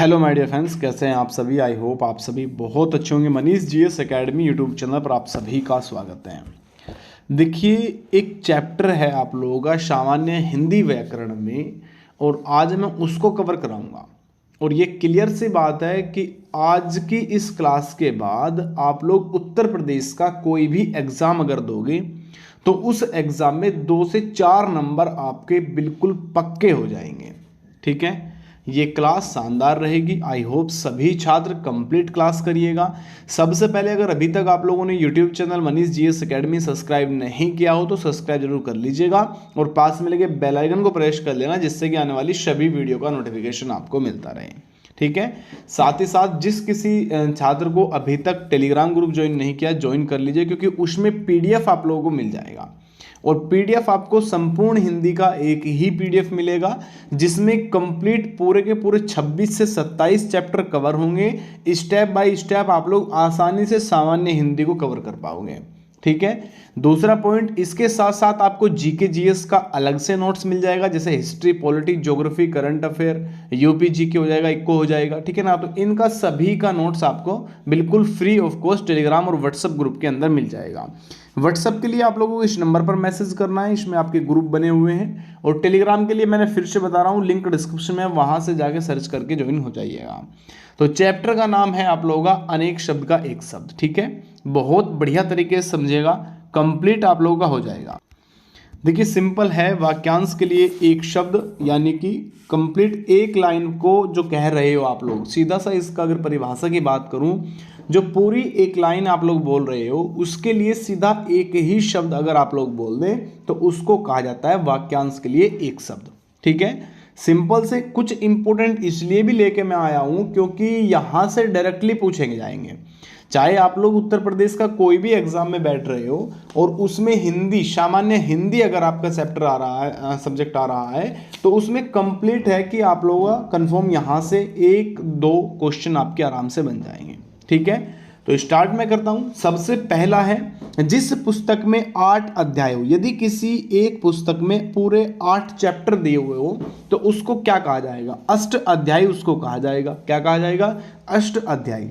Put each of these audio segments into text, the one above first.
Hello my dear friends, कैसे हैं आप सभी। आई होप आप सभी बहुत अच्छे होंगे। Manish GS academy YouTube channel पर आप सभी का स्वागत है। देखिए, एक चैप्टर है आप लोगों का सामान्य हिंदी व्याकरण में, और आज मैं उसको कवर कराऊंगा। और ये क्लियर सी बात है कि आज की इस क्लास के बाद आप लोग उत्तर प्रदेश का कोई भी एग्ज़ाम अगर दोगे तो उस एग्ज़ाम में 2 से 4 नंबर आपके बिल्कुल पक्के हो जाएंगे। ठीक है, ये क्लास शानदार रहेगी। आई होप सभी छात्र कंप्लीट क्लास करिएगा। सबसे पहले, अगर अभी तक आप लोगों ने YouTube channel Manish GS academy subscribe नहीं किया हो तो सब्सक्राइब जरूर कर लीजिएगा और पास में लगे बेल आइकन को प्रेस कर लेना, जिससे कि आने वाली सभी वीडियो का नोटिफिकेशन आपको मिलता रहे। ठीक है, साथ ही साथ जिस किसी छात्र को अभी तक टेलीग्राम ग्रुप ज्वाइन नहीं किया, ज्वाइन कर लीजिए, क्योंकि उसमें पीडीएफ आप लोगों को मिल जाएगा। और पीडीएफ आपको संपूर्ण हिंदी का एक ही पीडीएफ मिलेगा, जिसमें कंप्लीट पूरे के पूरे 26 से 27 चैप्टर कवर होंगे। स्टेप बाय स्टेप आप लोग आसानी से सामान्य हिंदी को कवर कर पाओगे। ठीक है, दूसरा पॉइंट, इसके साथ साथ आपको जीके जीएस का अलग से नोट्स मिल जाएगा, जैसे history, politics, geography, current affair, UP GK हो जाएगा, इको हो जाएगा। ठीक है ना, तो इनका सभी का नोट्स आपको बिल्कुल फ्री ऑफ कॉस्ट टेलीग्राम और व्हाट्सएप ग्रुप के अंदर मिल जाएगा। व्हाट्सएप के लिए आप लोगों को इस नंबर पर मैसेज करना है, इसमें आपके ग्रुप बने हुए हैं। और टेलीग्राम के लिए मैंने फिर से बता रहा हूँ, लिंक डिस्क्रिप्शन में, वहाँ से जाके सर्च करके ज्वाइन हो जाइएगा। तो चैप्टर का नाम है आप लोगों का अनेक शब्द का एक शब्द। ठीक है, बहुत बढ़िया तरीके से समझिएगा, कंप्लीट आप लोगों का हो जाएगा। देखिए, सिंपल है, वाक्यांश के लिए एक शब्द, यानी कि कंप्लीट एक लाइन को जो कह रहे हो आप लोग, सीधा सा इसका अगर परिभाषा की बात करूं, जो पूरी एक लाइन आप लोग बोल रहे हो उसके लिए सीधा एक ही शब्द अगर आप लोग बोल दें तो उसको कहा जाता है वाक्यांश के लिए एक शब्द। ठीक है, सिंपल से कुछ इंपॉर्टेंट इसलिए भी लेके मैं आया हूं क्योंकि यहां से डायरेक्टली पूछेंगे जाएंगे। चाहे आप लोग उत्तर प्रदेश का कोई भी एग्जाम में बैठ रहे हो और उसमें हिंदी, सामान्य हिंदी अगर आपका चैप्टर आ रहा है, सब्जेक्ट आ रहा है, तो उसमें कंप्लीट है कि आप लोगों का कंफर्म यहां से 1-2 क्वेश्चन आपके आराम से बन जाएंगे। ठीक है, तो स्टार्ट मैं करता हूं। सबसे पहला है, जिस पुस्तक में 8 अध्याय हो, यदि किसी एक पुस्तक में पूरे 8 चैप्टर दिए हुए हो तो उसको क्या कहा जाएगा? अष्ट अध्याय उसको कहा जाएगा। क्या कहा जाएगा? अष्ट अध्याय।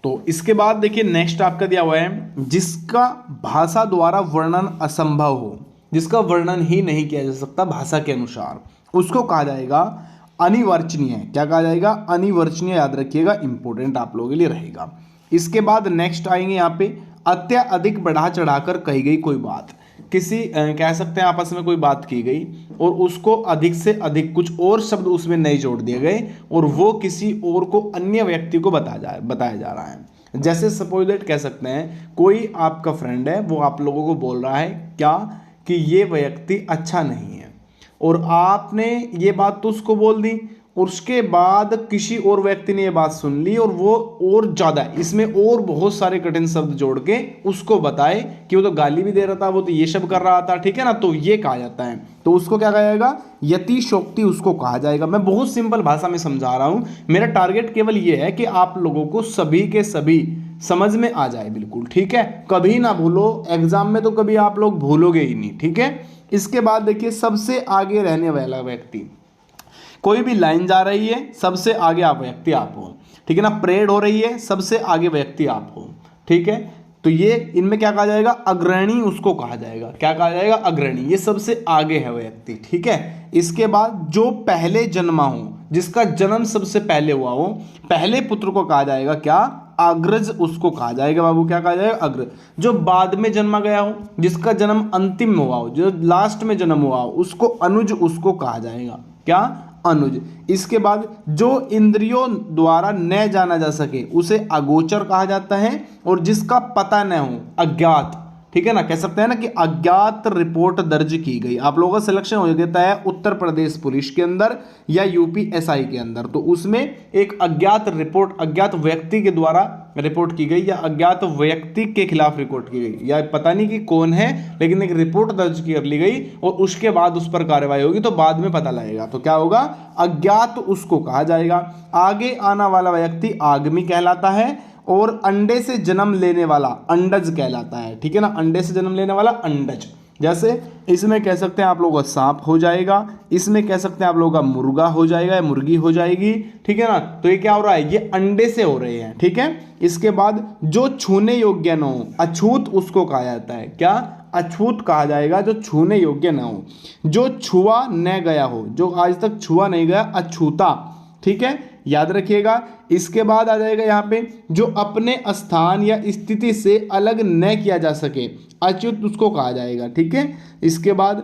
तो इसके बाद देखिए, नेक्स्ट आपका दिया हुआ है, जिसका भाषा द्वारा वर्णन असंभव हो, जिसका वर्णन ही नहीं किया जा सकता भाषा के अनुसार, उसको कहा जाएगा अनिर्वचनीय। क्या कहा जाएगा? अनिर्वचनीय। याद रखिएगा, इंपॉर्टेंट आप लोगों के लिए रहेगा। इसके बाद नेक्स्ट आएंगे यहाँ पे, अत्यधिक बढ़ा चढ़ाकर कही गई कोई बात। किसी कह सकते हैं आपस में कोई बात की गई और उसको अधिक से अधिक कुछ और शब्द उसमें नए जोड़ दिए गए और वो किसी और को, अन्य व्यक्ति को बताया जा रहा है। जैसे सपोज दैट कह सकते हैं, कोई आपका फ्रेंड है, वो आप लोगों को बोल रहा है क्या कि ये व्यक्ति अच्छा नहीं है, और आपने ये बात तो उसको बोल दी, और उसके बाद किसी और व्यक्ति ने ये बात सुन ली और वो और ज़्यादा इसमें और बहुत सारे कठिन शब्द जोड़ के उसको बताए कि वो तो गाली भी दे रहा था, वो तो ये सब कर रहा था। ठीक है ना, तो ये कहा जाता है। तो उसको क्या कहा जाएगा? यतिशोक्ति उसको कहा जाएगा। मैं बहुत सिंपल भाषा में समझा रहा हूँ, मेरा टारगेट केवल ये है कि आप लोगों को सभी के सभी समझ में आ जाए बिल्कुल। ठीक है, कभी ना भूलो, एग्जाम में तो कभी आप लोग भूलोगे ही नहीं। ठीक है, इसके बाद देखिए, सबसे आगे रहने वाला व्यक्ति, कोई भी लाइन जा रही है, सबसे आगे आप व्यक्ति आप हो। ठीक है ना, परेड हो रही है, सबसे आगे व्यक्ति आप हो। ठीक है, तो ये इनमें क्या कहा जाएगा? अग्रणी उसको कहा जाएगा। क्या कहा जाएगा? अग्रणी। ये सबसे आगे है व्यक्ति। ठीक है, इसके बाद जो पहले जन्मा हो, जिसका जन्म सबसे पहले हुआ हो, पहले पुत्र को कहा जाएगा क्या? अग्रज उसको कहा जाएगा। बाबू क्या कहा जाएगा? अग्रज। जो बाद में जन्मा गया हो, जिसका जन्म अंतिम में हुआ हो, जो लास्ट में जन्म हुआ हो, उसको अनुज उसको कहा जाएगा। क्या? अनुज। इसके बाद जो इंद्रियों द्वारा न जाना जा सके उसे अगोचर कहा जाता है, और जिसका पता न हो, अज्ञात। ठीक है ना, कह सकते हैं ना कि अज्ञात रिपोर्ट दर्ज की गई। आप लोगों का सिलेक्शन हो जाता है उत्तर प्रदेश पुलिस के अंदर या यूपीएसआई के अंदर, तो उसमें एक अज्ञात रिपोर्ट, अज्ञात व्यक्ति के द्वारा रिपोर्ट की गई या अज्ञात व्यक्ति के खिलाफ रिपोर्ट की गई, या पता नहीं कि कौन है, लेकिन एक रिपोर्ट दर्ज कर ली गई और उसके बाद उस पर कार्रवाई होगी, तो बाद में पता लगेगा। तो क्या होगा? अज्ञात उसको कहा जाएगा। आगे आने वाला व्यक्ति आगमी कहलाता है, और अंडे से जन्म लेने वाला अंडज कहलाता है। ठीक है ना, अंडे से जन्म लेने वाला अंडज। जैसे इसमें कह सकते हैं आप लोगों का सांप हो जाएगा, इसमें कह सकते हैं आप लोगों का मुर्गा हो जाएगा या मुर्गी हो जाएगी, ठीक है ना। तो ये क्या हो रहा है, ये अंडे से हो रहे हैं, ठीक है। इसके बाद जो छूने योग्य न हो, अछूत उसको कहा जाता है, क्या, अछूत कहा जाएगा जो छूने योग्य न हो। जो छुआ न गया हो, जो आज तक छुआ नहीं गया, अछूता, ठीक है, याद रखिएगा। इसके बाद आ जाएगा यहाँ पे जो अपने स्थान या स्थिति से अलग न किया जा सके, अच्युत उसको कहा जाएगा, ठीक है। इसके बाद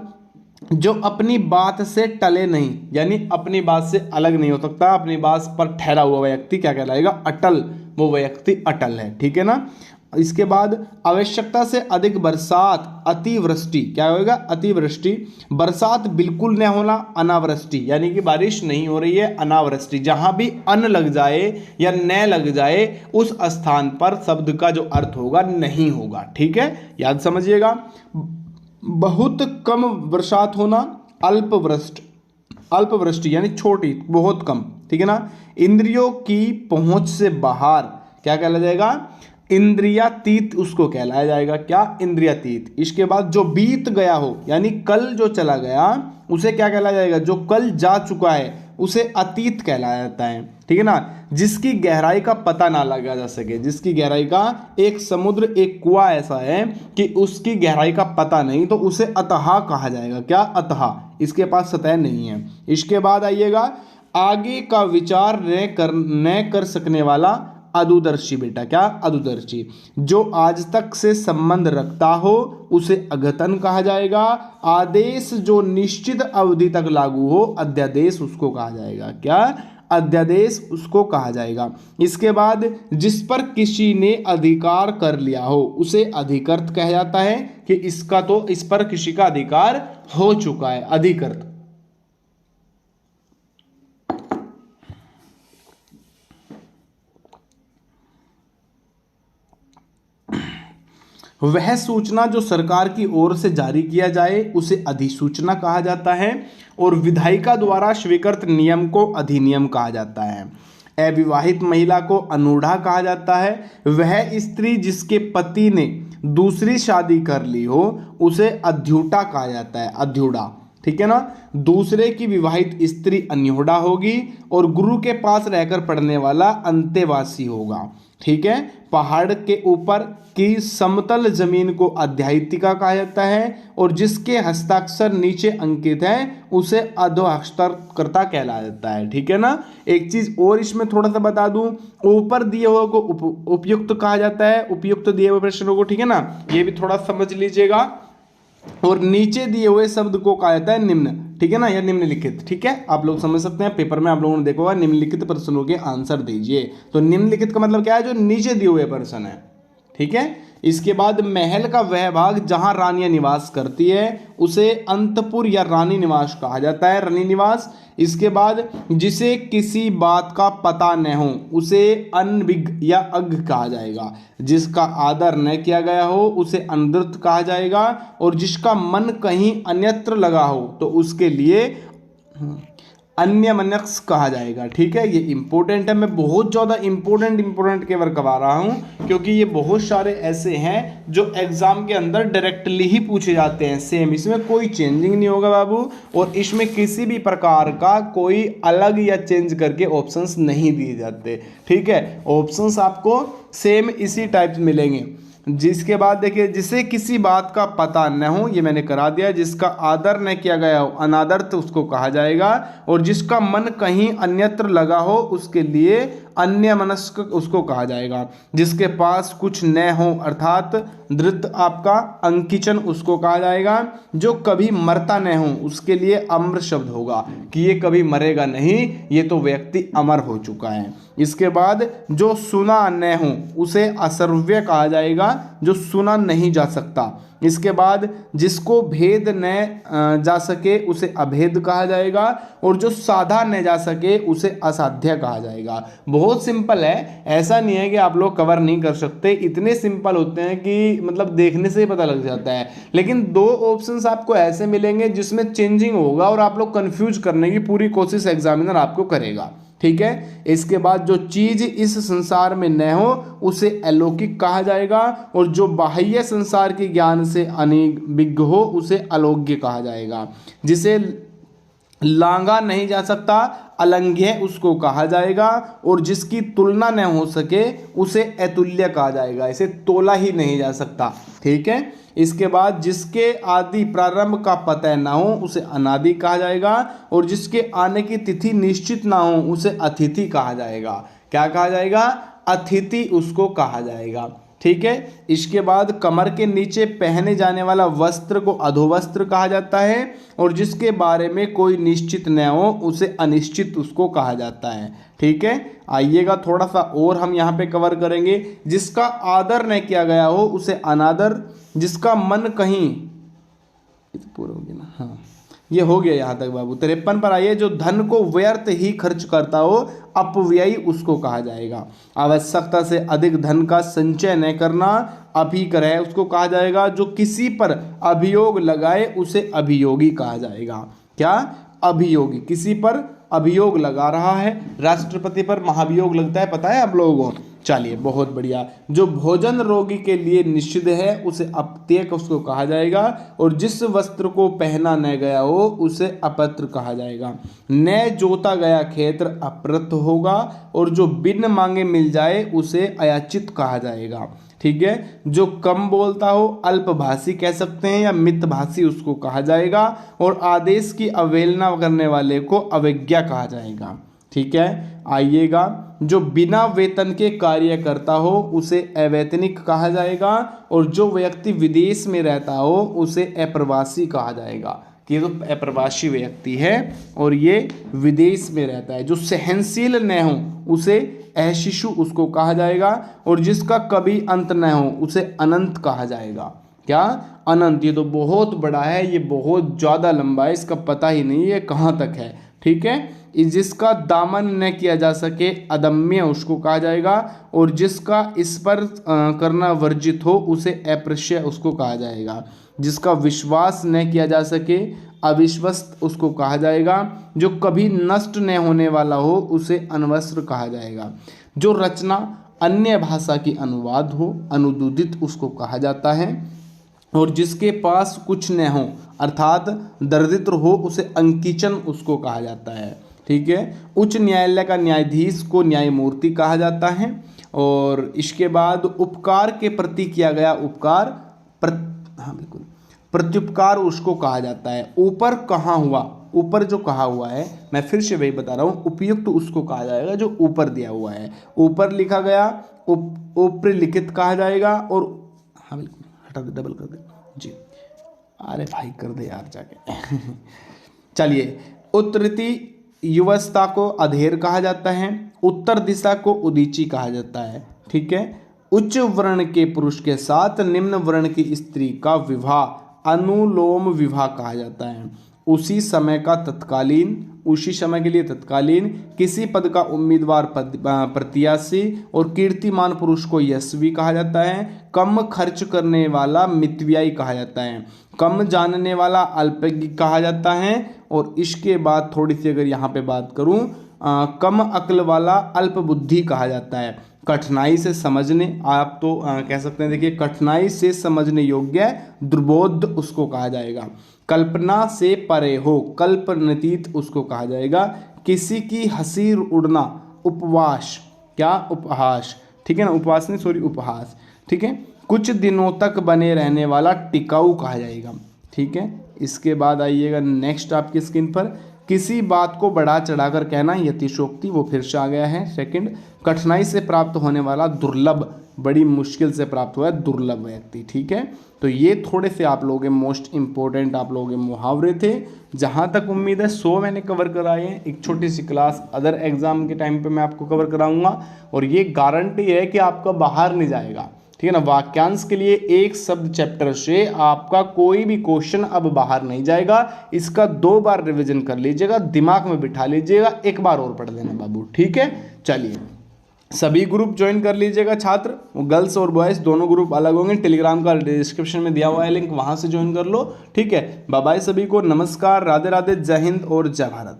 जो अपनी बात से टले नहीं, यानी अपनी बात से अलग नहीं हो सकता, अपनी बात पर ठहरा हुआ व्यक्ति क्या कहलाएगा, अटल, वो व्यक्ति अटल है, ठीक है ना। इसके बाद आवश्यकता से अधिक बरसात, अतिवृष्टि, क्या होगा, अतिवृष्टि। बरसात बिल्कुल न होना, अनावृष्टि, यानी कि बारिश नहीं हो रही है, अनावृष्टि। जहां भी अन लग जाए या न लग जाए उस स्थान पर शब्द का जो अर्थ होगा नहीं होगा, ठीक है, याद समझिएगा। बहुत कम बरसात होना, अल्पवृष्टि, अल्पवृष्टि यानी छोटी, बहुत कम, ठीक है ना। इंद्रियों की पहुंच से बाहर क्या कहला जाएगा, इंद्रियातीत उसको कहलाया जाएगा, क्या, इंद्रियातीत। इसके बाद जो बीत गया हो, यानी कल जो चला गया उसे क्या कहलाया जाएगा, जो कल जा चुका है उसे अतीत कहलाया जाता है, ठीक है ना। जिसकी गहराई का पता ना लगा जा सके, जिसकी गहराई का, एक समुद्र एक कुआं ऐसा है कि उसकी गहराई का पता नहीं, तो उसे अतः कहा जाएगा, क्या, अतः, इसके पास सतह नहीं है। इसके बाद आइएगा, आगे का विचार न कर सकने वाला, अदूरदर्शी बेटा, क्या, अदूरदर्शी। जो आज तक से संबंध रखता हो उसे अघतन कहा जाएगा। आदेश जो निश्चित अवधि तक लागू हो, अध्यादेश उसको कहा जाएगा, क्या, अध्यादेश उसको कहा जाएगा। इसके बाद जिस पर किसी ने अधिकार कर लिया हो उसे अधिकृत कहा जाता है, कि इसका तो इस पर किसी का अधिकार हो चुका है, अधिकृत। वह सूचना जो सरकार की ओर से जारी किया जाए उसे अधिसूचना कहा जाता है, और विधायिका द्वारा स्वीकृत नियम को अधिनियम कहा जाता है। अविवाहित महिला को अनूढ़ा कहा जाता है। वह स्त्री जिसके पति ने दूसरी शादी कर ली हो उसे अध्युटा कहा जाता है, अध्युड़ा, ठीक है ना। दूसरे की विवाहित स्त्री अन्योढ़ा होगी, और गुरु के पास रहकर पढ़ने वाला अंतेवासी होगा, ठीक है। पहाड़ के ऊपर की समतल जमीन को अध्यायिका कहा जाता है, और जिसके हस्ताक्षर नीचे अंकित हैं उसे अधोहस्ताक्षरकर्ता कहलाया जाता है, ठीक है ना। एक चीज और इसमें थोड़ा सा बता दूं, ऊपर दिए हुए को उपयुक्त कहा जाता है, उपयुक्त दिए हुए प्रश्नों को, ठीक है ना, ये भी थोड़ा समझ लीजिएगा। और नीचे दिए हुए शब्द को कहा जाता है निम्न, ठीक है ना, या निम्नलिखित, ठीक है। आप लोग समझ सकते हैं, पेपर में आप लोगों ने देखा होगा, निम्नलिखित प्रश्नों के आंसर दीजिए। तो निम्नलिखित का मतलब क्या है, जो नीचे दिए हुए प्रश्न है, ठीक है। इसके बाद महल का वह भाग जहां रानियां निवास करती है उसे अंतपुर या रानी निवास कहा जाता है, रानी निवास। इसके बाद जिसे किसी बात का पता न हो उसे अनभिज्ञ या अज्ञ कहा जाएगा। जिसका आदर न किया गया हो उसे अनदृत कहा जाएगा, और जिसका मन कहीं अन्यत्र लगा हो तो उसके लिए अन्यमनस्क कहा जाएगा, ठीक है। ये इंपॉर्टेंट है, मैं बहुत ज़्यादा इंपॉर्टेंट केवल करवा रहा हूँ क्योंकि ये बहुत सारे ऐसे हैं जो एग्जाम के अंदर डायरेक्टली ही पूछे जाते हैं, सेम, इसमें कोई चेंजिंग नहीं होगा बाबू, और इसमें किसी भी प्रकार का कोई अलग या चेंज करके ऑप्शंस नहीं दिए जाते, ठीक है। ऑप्शंस आपको सेम इसी टाइप मिलेंगे। जिसके बाद देखिए, जिसे किसी बात का पता न हो, ये मैंने करा दिया। जिसका आदर न किया गया हो, अनादर्त उसको कहा जाएगा, और जिसका मन कहीं अन्यत्र लगा हो उसके लिए अन्यमनस्क उसको कहा जाएगा। जिसके पास कुछ न हो अर्थात धृत आपका अंकिचन उसको कहा जाएगा। जो कभी मरता न हो उसके लिए अमर शब्द होगा, कि ये कभी मरेगा नहीं, ये तो व्यक्ति अमर हो चुका है। इसके बाद जो सुना न हो उसे अश्रव्य कहा जाएगा, जो सुना नहीं जा सकता। इसके बाद जिसको भेद न जा सके उसे अभेद कहा जाएगा, और जो साधा न जा सके उसे असाध्य कहा जाएगा। बहुत सिंपल है, ऐसा नहीं है कि आप लोग कवर नहीं कर सकते, इतने सिंपल होते हैं कि मतलब देखने से ही पता लग जाता है। लेकिन दो ऑप्शंस आपको ऐसे मिलेंगे जिसमें चेंजिंग होगा, और आप लोग कंफ्यूज करने की पूरी कोशिश एग्जामिनर आपको करेगा, ठीक है। इसके बाद जो चीज इस संसार में न हो उसे अलौकिक कहा जाएगा, और जो बाह्य संसार के ज्ञान से अनभिज्ञ हो उसे अलौक्य कहा जाएगा। जिसे लांगा नहीं जा सकता, अलंघ्य उसको कहा जाएगा, और जिसकी तुलना न हो सके उसे अतुल्य कहा जाएगा, इसे तोला ही नहीं जा सकता, ठीक है। इसके बाद जिसके आदि प्रारंभ का पता ना हो उसे अनादि कहा जाएगा, और जिसके आने की तिथि निश्चित ना हो उसे अतिथि कहा जाएगा। क्या कहा जाएगा? अतिथि उसको कहा जाएगा, ठीक है। इसके बाद कमर के नीचे पहने जाने वाला वस्त्र को अधोवस्त्र कहा जाता है, और जिसके बारे में कोई निश्चित न हो उसे अनिश्चित उसको कहा जाता है, ठीक है। आइएगा थोड़ा सा और हम यहाँ पे कवर करेंगे। जिसका आदर न किया गया हो उसे अनादर, जिसका मन कहीं, पूरा हो गया ना, हाँ ये हो गया यहाँ तक बाबू। 53 पर आइए। जो धन को व्यर्थ ही खर्च करता हो अपव्ययी उसको कहा जाएगा। आवश्यकता से अधिक धन का संचय न करना अभिकर है उसको कहा जाएगा। जो किसी पर अभियोग लगाए उसे अभियोगी कहा जाएगा। क्या? अभियोगी। किसी पर अभियोग लगा रहा है, राष्ट्रपति पर महाभियोग लगता है, पता है आप लोगों को? चलिए बहुत बढ़िया। जो भोजन रोगी के लिए निषिद्ध है उसे अपत्यक उसको कहा जाएगा, और जिस वस्त्र को पहना न गया हो उसे अपत्र कहा जाएगा। न जोता गया क्षेत्र अपृत होगा, और जो बिन मांगे मिल जाए उसे अयाचित कहा जाएगा, ठीक है। जो कम बोलता हो अल्पभाषी कह सकते हैं, या मितभाषी उसको कहा जाएगा, और आदेश की अवहेलना करने वाले को अवज्ञा कहा जाएगा, ठीक है। आइएगा। जो बिना वेतन के कार्य करता हो उसे अवैतनिक कहा जाएगा, और जो व्यक्ति विदेश में रहता हो उसे अप्रवासी कहा जाएगा। कि ये तो अप्रवासी व्यक्ति है और ये विदेश में रहता है। जो सहनशील न हो उसे अशिशु उसको कहा जाएगा, और जिसका कभी अंत न हो उसे अनंत कहा जाएगा। क्या? अनंत। ये तो बहुत बड़ा है, ये बहुत ज़्यादा लंबा है, इसका पता ही नहीं है कहाँ तक है, ठीक है। जिसका दामन न किया जा सके अदम्य उसको कहा जाएगा, और जिसका इस पर करना वर्जित हो उसे अप्रश्य उसको कहा जाएगा। जिसका विश्वास न किया जा सके अविश्वस्त उसको कहा जाएगा। जो कभी नष्ट न होने वाला हो उसे अनवस्त्र कहा जाएगा। जो रचना अन्य भाषा की अनुवाद हो अनुदूदित उसको कहा जाता है, और जिसके पास कुछ न हो अर्थात दरिद्र हो उसे अंकिचन उसको कहा जाता है, ठीक है। उच्च न्यायालय का न्यायाधीश को न्यायमूर्ति कहा जाता है, और इसके बाद उपकार के प्रति किया गया उपकार हाँ बिल्कुल प्रत्युपकार उसको कहा जाता है। ऊपर कहाँ हुआ, ऊपर जो कहा हुआ है मैं फिर से वही बता रहा हूँ, उपयुक्त उसको कहा जाएगा जो ऊपर दिया हुआ है। ऊपर लिखा गया उपलिखित कहा जाएगा, और हाँ बिल्कुल हटा दे, डबल कर दे जी, अरे भाई कर दे यार जाके चलिए। उत्तरती युवस्था को अधेर कहा जाता है, उत्तर दिशा को उदीची कहा जाता है, ठीक है। उच्च वर्ण के पुरुष के साथ निम्न वर्ण की स्त्री का विवाह अनुलोम विवाह कहा जाता है। उसी समय का तत्कालीन, उसी समय के लिए तत्कालीन किसी पद का उम्मीदवार प्रत्याशी, और कीर्तिमान पुरुष को यशस्वी कहा जाता है। कम खर्च करने वाला मितव्ययी कहा जाता है। कम जानने वाला अल्पज्ञ कहा जाता है, और इसके बाद थोड़ी सी अगर यहाँ पे बात करूँ, कम अक्ल वाला अल्प बुद्धि कहा जाता है। कठिनाई से समझने, आप तो कह सकते हैं, देखिए कठिनाई से समझने योग्य दुर्बोध उसको कहा जाएगा। कल्पना से परे हो कल्पनातीत उसको कहा जाएगा। किसी की हंसी उड़ना उपवास, क्या? उपहास, ठीक है ना, उपवास नहीं सॉरी उपहास, ठीक है। कुछ दिनों तक बने रहने वाला टिकाऊ कहा जाएगा, ठीक है। इसके बाद आइएगा नेक्स्ट आपकी स्क्रीन पर, किसी बात को बढ़ा चढ़ाकर कहना यतिशोक्ति, वो फिर से आ गया है। सेकंड, कठिनाई से प्राप्त होने वाला दुर्लभ, बड़ी मुश्किल से प्राप्त हुआ है दुर्लभ व्यक्ति, ठीक है। तो ये थोड़े से आप लोगों के मोस्ट इंपॉर्टेंट आप लोगों के मुहावरे थे। जहाँ तक उम्मीद है 100 मैंने कवर कराए हैं। एक छोटी सी क्लास अदर एग्जाम के टाइम पे मैं आपको कवर कराऊंगा, और ये गारंटी है कि आपका बाहर नहीं जाएगा, ठीक है ना। वाक्यांश के लिए एक शब्द चैप्टर से आपका कोई भी क्वेश्चन अब बाहर नहीं जाएगा। इसका 2 बार रिवीजन कर लीजिएगा, दिमाग में बिठा लीजिएगा, एक बार और पढ़ लेना बाबू, ठीक है। चलिए सभी ग्रुप ज्वाइन कर लीजिएगा छात्र, गर्ल्स और बॉयज़ दोनों ग्रुप अलग होंगे। टेलीग्राम का डिस्क्रिप्शन में दिया हुआ है लिंक, वहां से ज्वाइन कर लो, ठीक है। बाय बाय सभी को, नमस्कार, राधे राधे, जय हिंद और जय भारत।